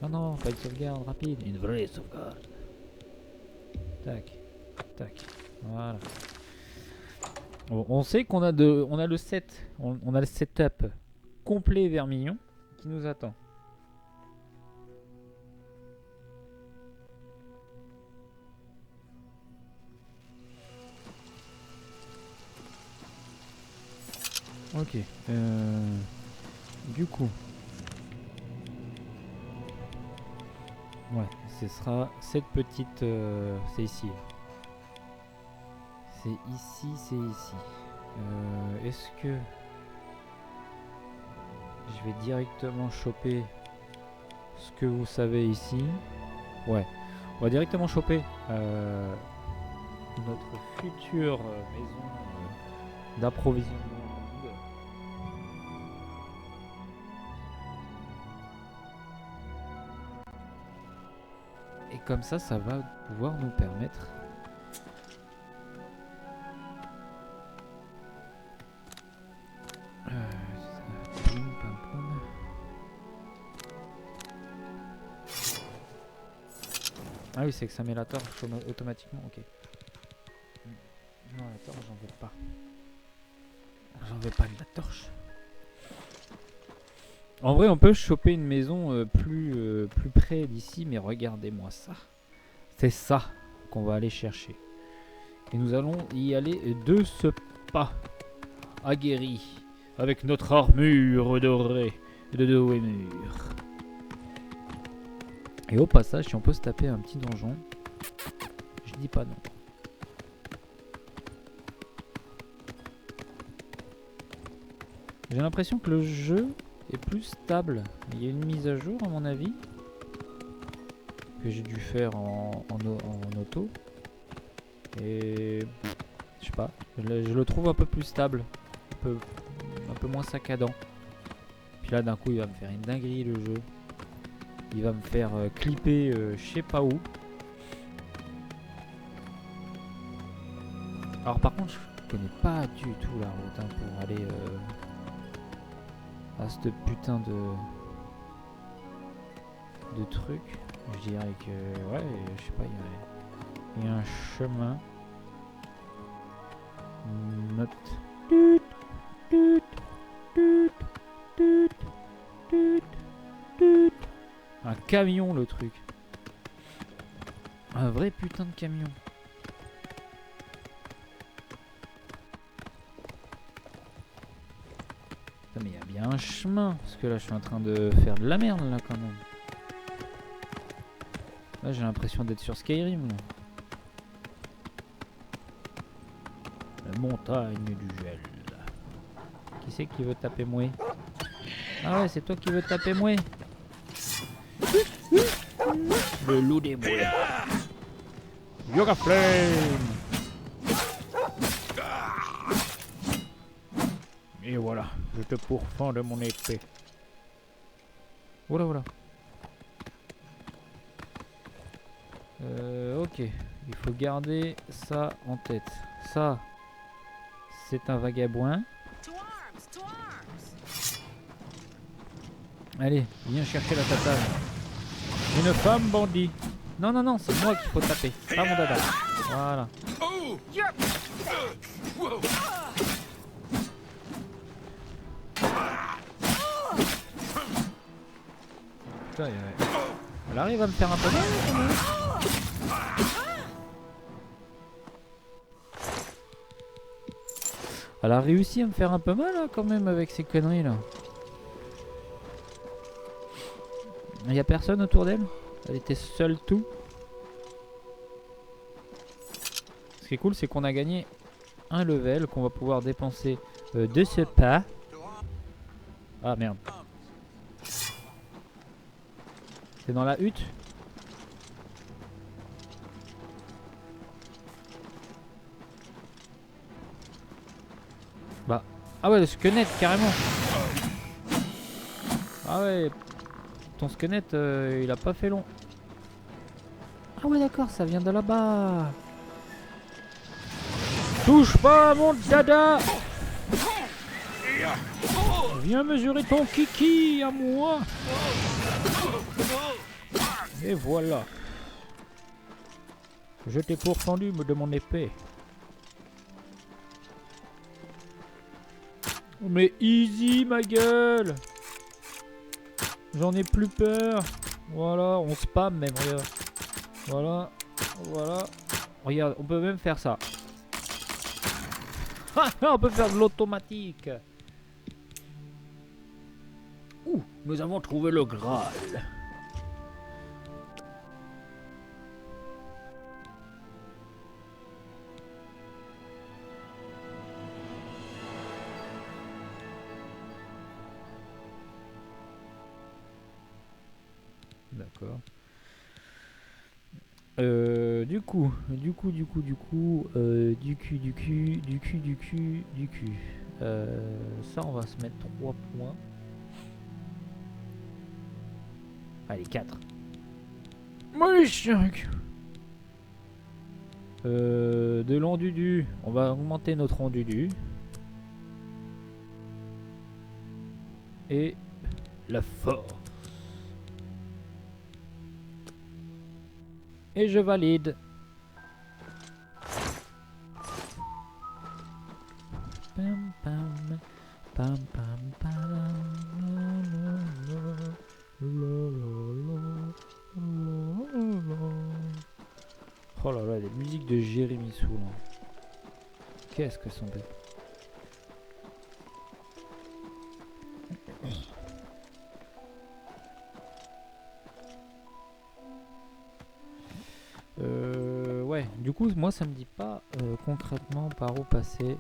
Ah non, pas une sauvegarde rapide, une vraie sauvegarde. Tac, voilà. On sait qu'on a on a le set, on a le setup complet vermillon qui nous attend. Ok. Du coup. Ouais, ce sera cette petite... c'est ici. C'est ici. Est-ce que... je vais directement choper ce que vous savez ici. Ouais. On va directement choper notre future maison d'approvisionnement. Et comme ça va pouvoir nous permettre ah oui, c'est que ça met la torche automatiquement, ok. Non, la torche, j'en veux pas. J'en veux pas de la torche. En vrai, on peut choper une maison plus près d'ici, mais regardez-moi ça. C'est ça qu'on va aller chercher. Et nous allons y aller de ce pas. Aguerri. avec notre armure dorée de dos et mur. Et au passage, si on peut se taper un petit donjon, je dis pas non. J'ai l'impression que le jeu est plus stable. Il y a une mise à jour à mon avis que j'ai dû faire en auto. Et je sais pas, je le trouve un peu plus stable, un peu moins saccadant. Puis là d'un coup il va me faire une dinguerie le jeu. Il va me faire clipper je sais pas où. Alors par contre je connais pas du tout la route hein, pour aller à ce putain de truc. Je dirais que ouais, je sais pas, il y a un chemin. Note. Un camion le truc. Un vrai putain de camion. Putain, mais il y a bien un chemin. Parce que là je suis en train de faire de la merde là quand même. Là j'ai l'impression d'être sur Skyrim là. La montagne du gel. Qui c'est qui veut taper moi? Ah ouais, c'est toi qui veux taper moi. Le loup des bois. Yoga Flame. Et voilà, je te pourfends de mon épée. Voilà, voilà. Ok, il faut garder ça en tête. Ça, c'est un vagabond. Allez, viens chercher la tatane. Une femme bandit. Non, non, non, c'est moi qu'il faut taper. Pas mon dada. Voilà. Putain, elle arrive à me faire un peu mal quand même. Elle a réussi à me faire un peu mal hein, quand même avec ces conneries là. Il n'y a personne autour d'elle. Elle était seule tout. Ce qui est cool c'est qu'on a gagné un level qu'on va pouvoir dépenser de ce pas. Ah merde. C'est dans la hutte. Bah. Ah ouais, le squelette carrément. Ah ouais. Ton squelette il a pas fait long. Ah ouais d'accord, ça vient de là-bas. Touche pas à mon dada. Viens mesurer ton kiki à moi. Et voilà. Je t'ai pourfendu de mon épée. Mais easy ma gueule. J'en ai plus peur. Voilà, on spam même, regarde. Voilà, voilà. Regarde, on peut même faire ça. On peut faire de l'automatique. Ouh, nous avons trouvé le Graal. D'accord. Du coup, ça on va se mettre 3 points. Allez, 4. De l'endudu, on va augmenter notre endudu. Et la force. Et je valide. Pam pam pam pam oh là là, les musiques de Jérémy Soul. Qu'est-ce que sont belles. ouais, du coup, moi, ça me dit pas concrètement par où passer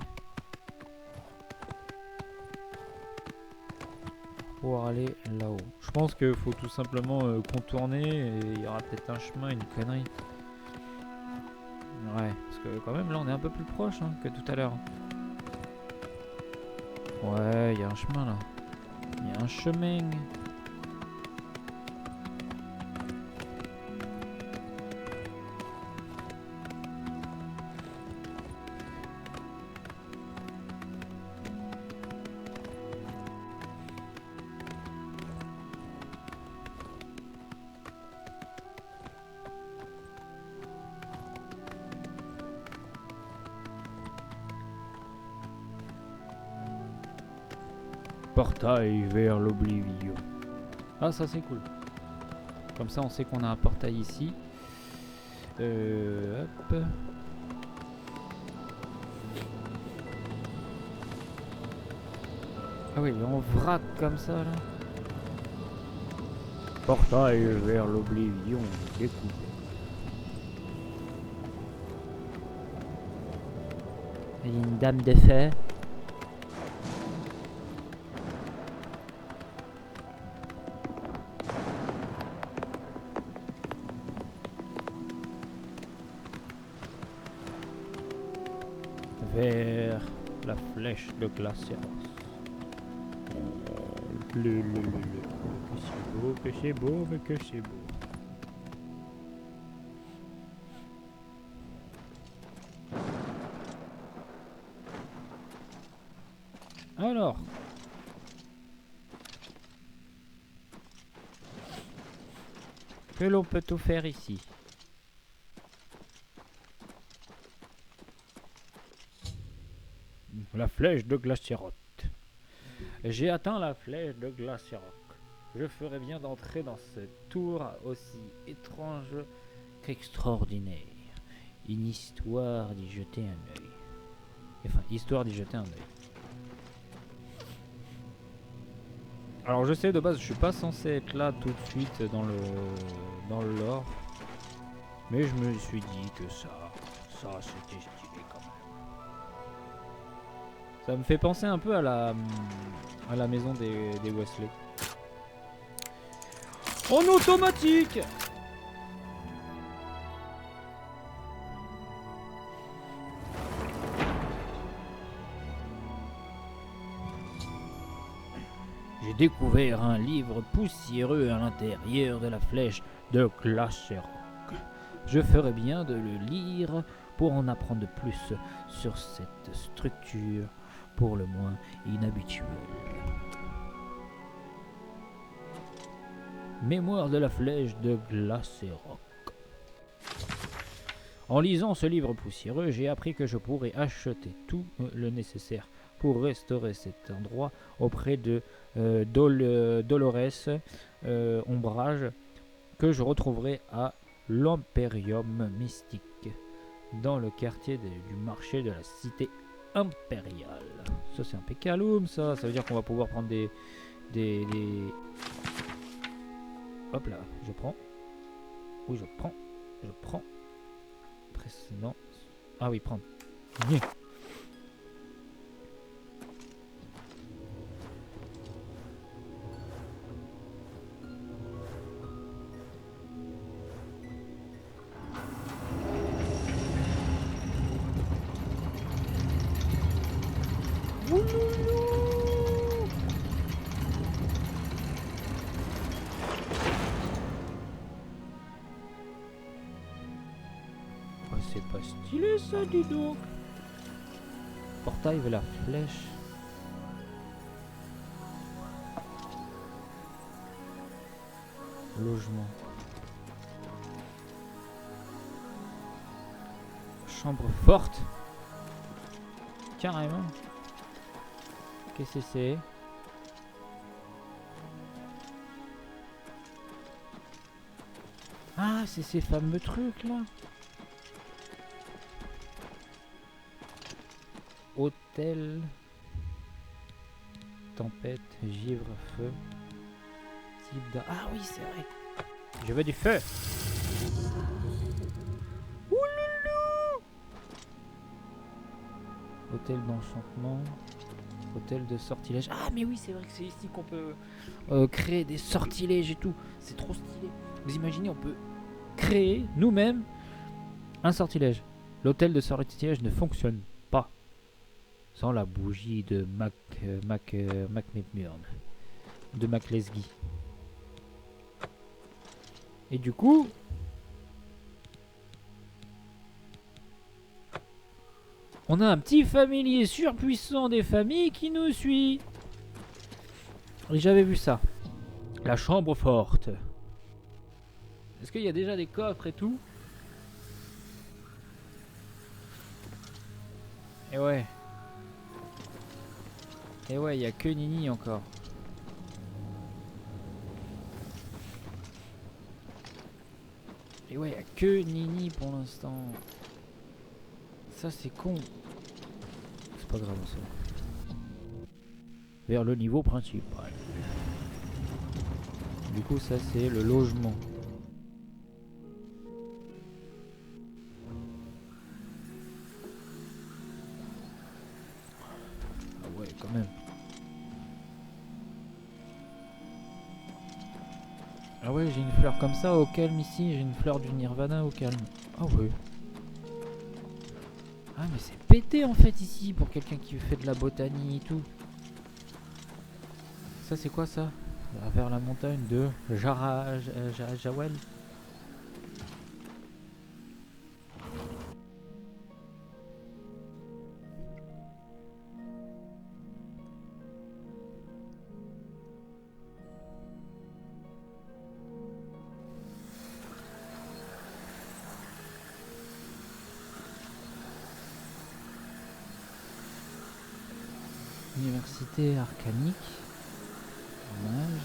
pour aller là-haut. Je pense qu'il faut tout simplement contourner et il y aura peut-être un chemin, une connerie. Ouais, parce que quand même, là, on est un peu plus proche que tout à l'heure. Ouais, il y a un chemin là. Il y a un chemin. Portail vers l'oblivion. Ah, ça c'est cool. Comme ça, on sait qu'on a un portail ici. Hop. Ah oui, on vrac comme ça là. Portail vers l'oblivion. Découvert. Une dame de fer. Vers la flèche de Glaciaros. Que c'est beau, que c'est beau, mais que c'est beau. Alors. Que l'on peut tout faire ici? La flèche de Glaciaroc. J'ai atteint la flèche de Glaciaroc. Je ferais bien d'entrer dans cette tour aussi étrange qu'extraordinaire. Une histoire d'y jeter un œil. Enfin, histoire d'y jeter un œil. Alors je sais de base, je suis pas censé être là tout de suite dans le lore. Mais je me suis dit que ça c'était stylé quand même. Ça me fait penser un peu à la maison des Wesley. En automatique! J'ai découvert un livre poussiéreux à l'intérieur de la flèche de Glaciaroc. Je ferais bien de le lire pour en apprendre plus sur cette structure pour le moins inhabituelle. Mémoire de la flèche de Glaciaroc. En lisant ce livre poussiéreux, j'ai appris que je pourrais acheter tout le nécessaire pour restaurer cet endroit auprès de Dolores Ombrage, que je retrouverai à l'Emperium Mystique, dans le quartier du marché de la cité impériale. Ça c'est impeccable, ça veut dire qu'on va pouvoir prendre des... Hop là, je prends. Oui, je prends. Précédent. Ah oui, prendre. Yeah. C'est pas stylé ça, dis donc. Portail vers la flèche. Logement. Chambre forte. Carrément. Qu'est-ce que c'est? Ah, c'est ces fameux trucs là. Hôtel, tempête, givre, feu, type de... Ah oui, c'est vrai. Je veux du feu. Ouloulou. Hôtel d'enchantement. Hôtel de sortilège. Ah mais oui, c'est vrai que c'est ici qu'on peut créer des sortilèges et tout. C'est trop stylé. Vous imaginez, on peut créer nous-mêmes un sortilège. L'hôtel de sortilège ne fonctionne pas sans la bougie de McMurn, de McLesgy. Et du coup, on a un petit familier surpuissant des familles qui nous suit. Et j'avais vu ça. La chambre forte. Est-ce qu'il y a déjà des coffres et tout? Et ouais. Et ouais, il n'y a que Nini encore. Et ouais, il n'y a que Nini pour l'instant. Ça, c'est con. C'est pas grave, ça. Vers le niveau principal. Du coup, ça, c'est le logement. Ah ouais, quand même. Ah ouais, j'ai une fleur comme ça au calme ici. J'ai une fleur du Nirvana au calme. Ah ouais. Ah mais c'est pété en fait ici pour quelqu'un qui fait de la botanie et tout. Ça c'est quoi ça? Vers la montagne de Jawel. Université arcanique. Mage.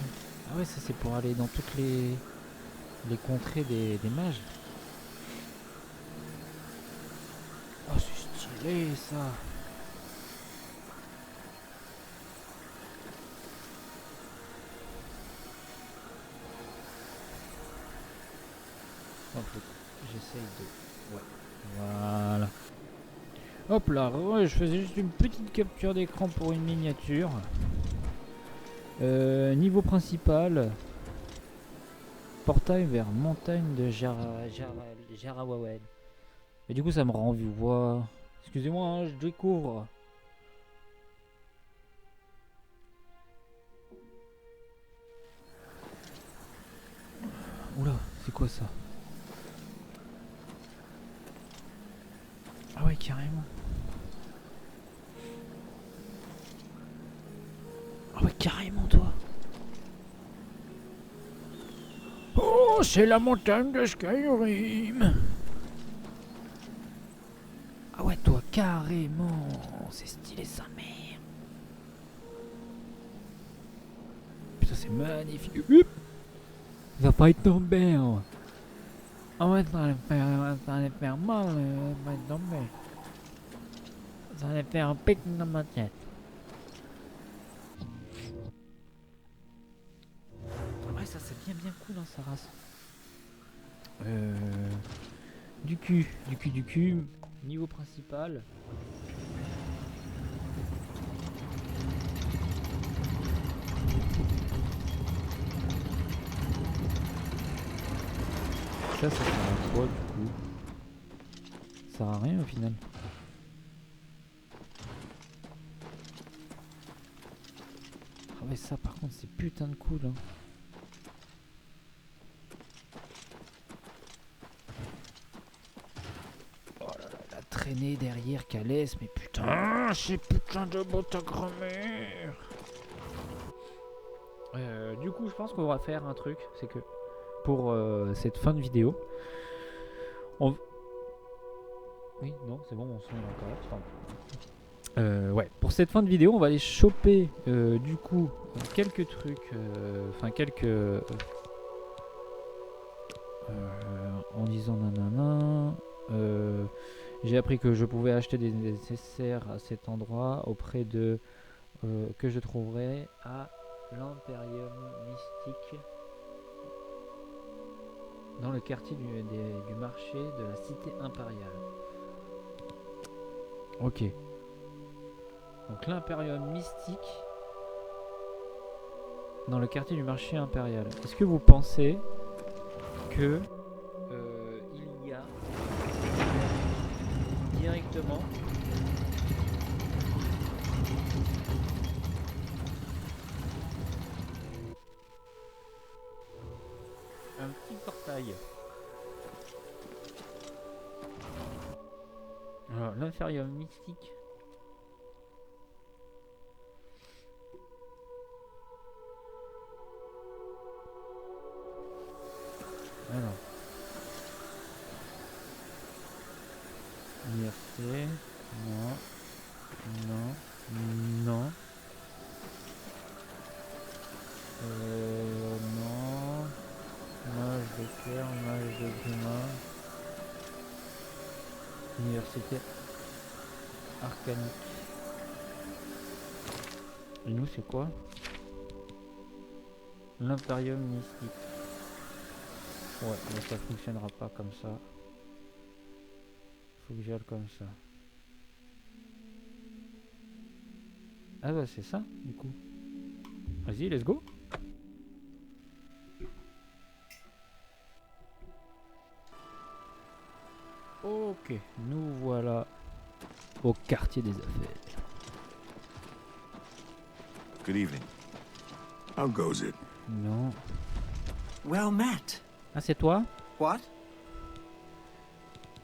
Ah ouais, ça c'est pour aller dans toutes les contrées des mages. Oh c'est stylé ça. Oh, j'essaye de... Ouais. Voilà. Hop là, ouais, je faisais juste une petite capture d'écran pour une miniature. Niveau principal. Portail vers montagne de Jarawawel. Et du coup ça me renvoie... Excusez-moi, hein, je découvre. Oula, c'est quoi ça? Ah ouais, carrément. Ah ouais, carrément, toi. Oh, c'est la montagne de Skyrim. Ah ouais, toi, carrément. C'est stylé, sa mère. Putain, c'est magnifique. Ça va être tombé. Ah ouais, ça allait faire mal. Ça allait tomber. Ça allait faire un pic dans ma tête. Ouais, ça c'est bien cool, hein, sa race. Du cul. Niveau principal. Ça sert à quoi du coup? Ça sert à rien au final. Ah ouais, ça par contre c'est putain de cool, hein. Oh là là, la traînée derrière Calès, mais putain, c'est putain de beau ta grand-mère. Du coup, je pense qu'on va faire un truc, c'est que pour cette fin de vidéo, on... Oui, non, c'est bon, mon son est encore là. Ouais, pour cette fin de vidéo, on va aller choper du coup quelques trucs, enfin en disant nanana. J'ai appris que je pouvais acheter des nécessaires à cet endroit auprès de que je trouverai à l'Imperium Mystique dans le quartier du marché de la cité impériale. Ok. Donc l'Imperium mystique dans le quartier du marché impérial. Est-ce que vous pensez que il y a directement un petit portail? Alors l'Imperium mystique. Alors. IRC. Non. Non. Non. Non. Mage de cœur, mage de grima. Université arcanique. Et nous c'est quoi? L'Imperium mystique. Ouais, mais ça fonctionnera pas comme ça. Faut que j'aille comme ça. Ah bah c'est ça du coup. Vas-y, let's go. Ok, nous voilà au quartier des affaires. Good evening. How goes it? Non. Well met. Ah c'est toi? What?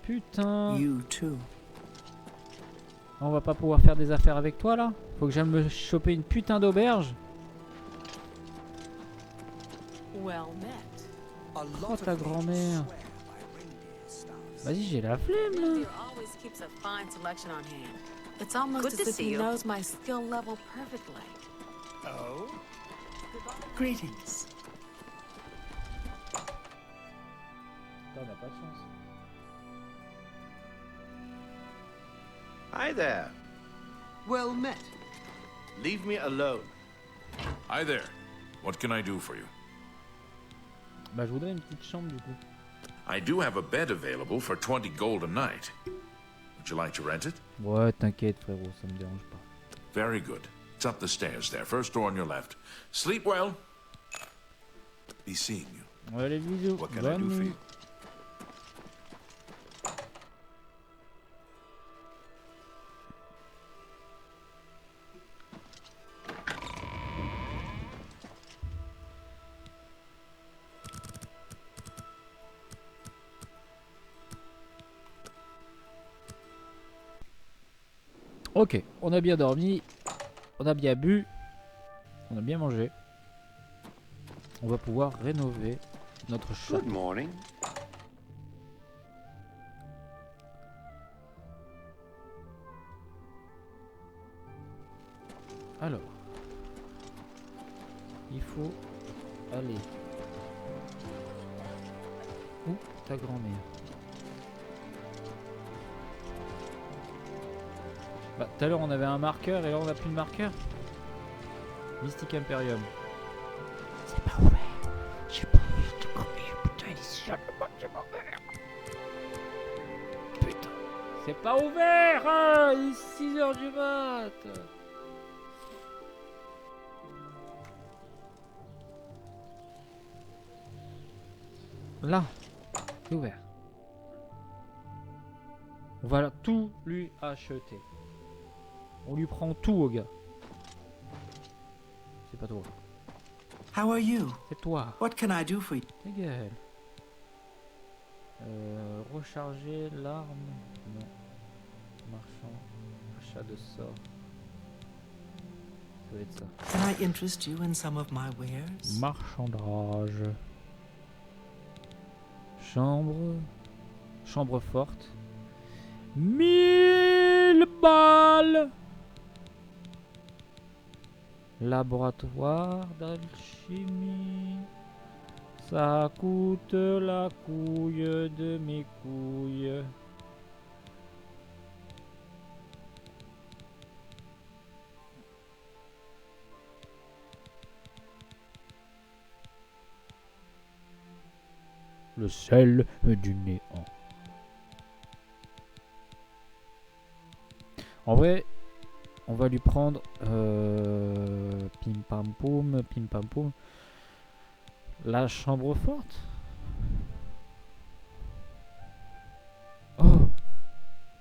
Putain. You too. On va pas pouvoir faire des affaires avec toi là? Faut que j'aille me choper une putain d'auberge. Well met. Oh ta grand-mère. Vas-y, j'ai la flemme là. Reindeer always keeps a fine selection on hand. It's almost Good to as if see he you. knows my skill level perfectly. Oh? Greetings. Putain, on a pas de chance. Hi there. Well met. Leave me alone. Hi there. What can I do for you? Bah je voudrais une petite chambre du coup. I do have a bed available for 20 gold a night. Would you like to rent it? Ouais, t'inquiète frérot, ça me dérange pas. Very good. It's up the stairs there. First door on your left. Sleep well. Be seeing you. Ouais, les bisous. What can I do for you? Ok, on a bien dormi, on a bien bu, on a bien mangé. On va pouvoir rénover notre château. Good morning. Alors, il faut aller où ta grand-mère? Bah, tout à l'heure on avait un marqueur et là on a plus de marqueur. Mystic Imperium. C'est pas ouvert. J'ai pas vu de grand-mère. Putain, c'est pas ouvert. Putain. C'est pas ouvert hein, il est 6h du mat. Là, c'est ouvert. On va tout lui acheter. On lui prend tout au gars. C'est pas toi. How are you? C'est toi. What can I do for you? Ta gueule. Recharger l'arme. Non. Marchand. Achat de sort. Ça va être ça. Can I interest you in some of my wares? Marchandage. Chambre. Chambre forte. 1000 balles. Laboratoire d'alchimie. Ça coûte la couille de mes couilles. Le sel du néant. En vrai, On va lui prendre pim pam poum, la chambre forte. Oh,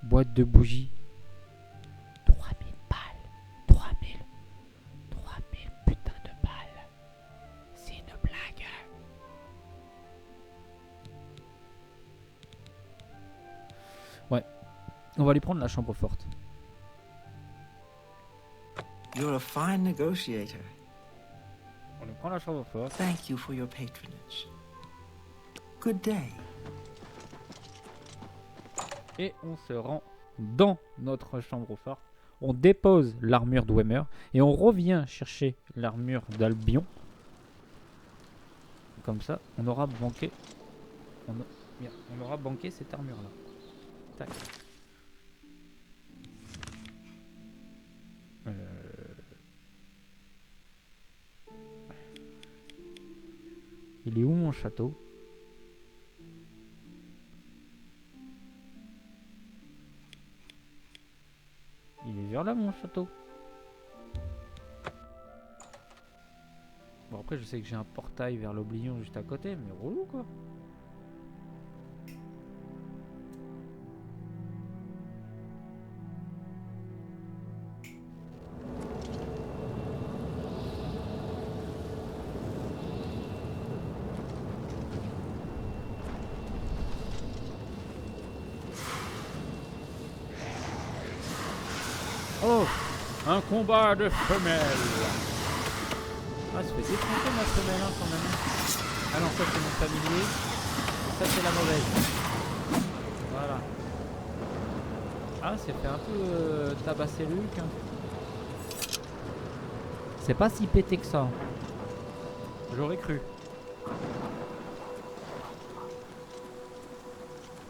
boîte de bougies. 3000 balles. 3000 putain de balles. C'est une blague. Ouais, on va lui prendre la chambre forte. You're a fine negotiator. On lui prend la chambre forte. Thank you for your patronage. Good day. Et on se rend dans notre chambre forte. On dépose l'armure de Wemmer et on revient chercher l'armure d'Albion. Comme ça, on aura banqué. On aura banqué cette armure là. Tac. Il est où mon château? Il est vers là mon château. Bon après je sais que j'ai un portail vers l'Oblivion juste à côté, mais relou quoi. Oh, un combat de femelles. Ah, ça fait défoncer ma femelle hein, quand même. Ah non, ça c'est mon familier. Ça c'est la mauvaise. Voilà. Ah, c'est fait un peu tabasser Luc. Hein. C'est pas si pété que ça. J'aurais cru.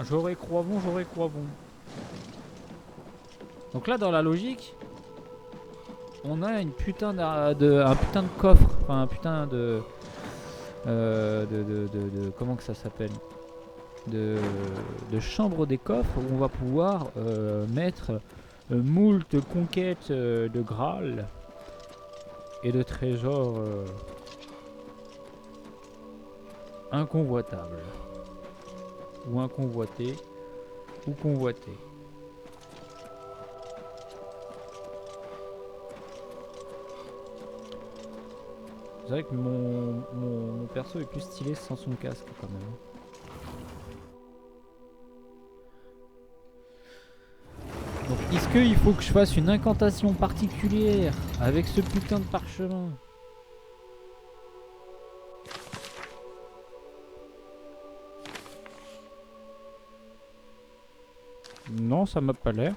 J'aurais croit bon. Donc là, dans la logique, on a une putain un putain de coffre, enfin un putain de comment que ça s'appelle, de chambre des coffres où on va pouvoir mettre moult conquêtes de Graal et de trésors inconvoitables ou inconvoités ou convoités. C'est vrai que mon perso est plus stylé sans son casque quand même. Donc est-ce qu'il faut que je fasse une incantation particulière avec ce putain de parchemin? Non, ça m'a pas l'air.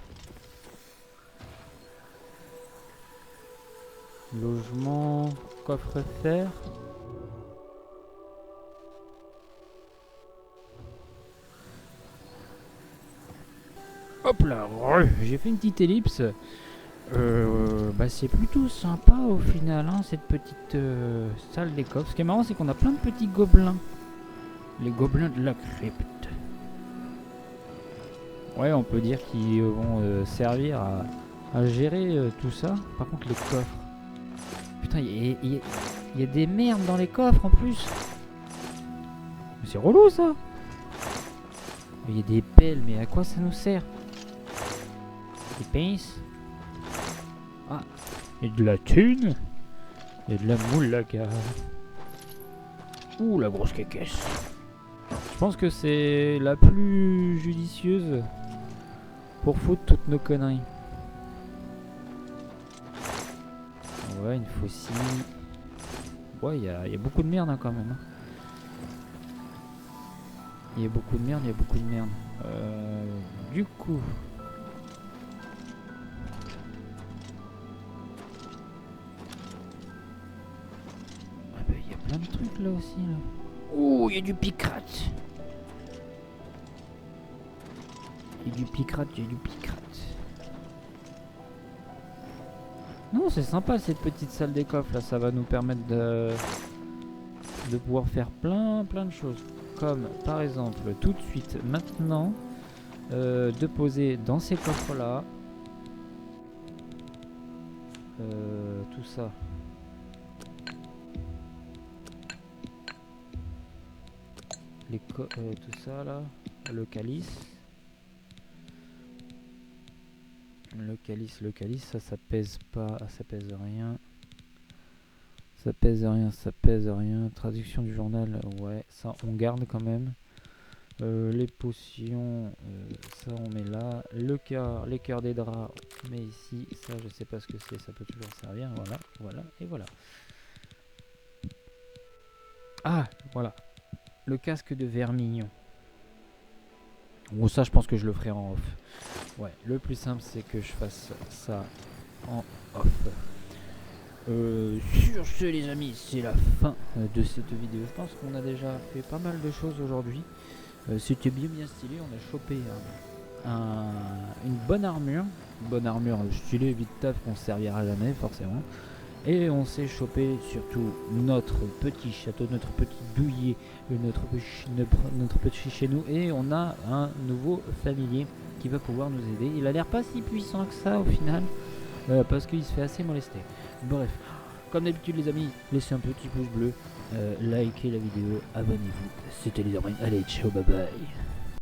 Logement, coffre-fer. Hop là, j'ai fait une petite ellipse. Bah c'est plutôt sympa au final, hein, cette petite salle des coffres. Ce qui est marrant, c'est qu'on a plein de petits gobelins. Les gobelins de la crypte. Ouais, on peut dire qu'ils vont servir à gérer tout ça. Par contre, les coffres. Putain, il y a des merdes dans les coffres en plus. C'est relou ça. Il y a des pelles, mais à quoi ça nous sert? Des pinces. Ah, il y a de la thune. Il y a de la moulaga. Ouh, la grosse cacasse. Je pense que c'est la plus judicieuse pour foutre toutes nos conneries. Ouais, une faucille. Ouais, il y a beaucoup de merde hein, quand même. Il y a beaucoup de merde, Du coup... Ah bah il y a plein de trucs là aussi là. Oh, il y a du picrate. Il y a du picrate. Non, c'est sympa cette petite salle des coffres là, ça va nous permettre de pouvoir faire plein de choses. Comme par exemple tout de suite maintenant de poser dans ces coffres là tout ça. Tout ça là, le calice, ça pèse pas, ça pèse rien, ça pèse rien. Traduction du journal, ouais, ça on garde quand même. Les potions, ça on met là. Les cœurs des draps, on met ici. Ça je sais pas ce que c'est, ça peut toujours servir. Voilà et voilà. Ah voilà. Le casque de vermillon. Bon, ça, je pense que je le ferai en off. Ouais, le plus simple, c'est que je fasse ça en off. Sur ce, les amis, c'est la fin de cette vidéo. Je pense qu'on a déjà fait pas mal de choses aujourd'hui. C'était bien stylé. On a chopé une bonne armure. Une bonne armure stylée, vite taf, qu'on servira jamais, forcément. Et on s'est chopé surtout notre petit château, notre petit douillet, notre petit chez nous. Et on a un nouveau familier qui va pouvoir nous aider. Il a l'air pas si puissant que ça au final, parce qu'il se fait assez molester. Bref, comme d'habitude les amis, laissez un petit pouce bleu, likez la vidéo, abonnez-vous. C'était les amis. Allez, ciao, bye bye.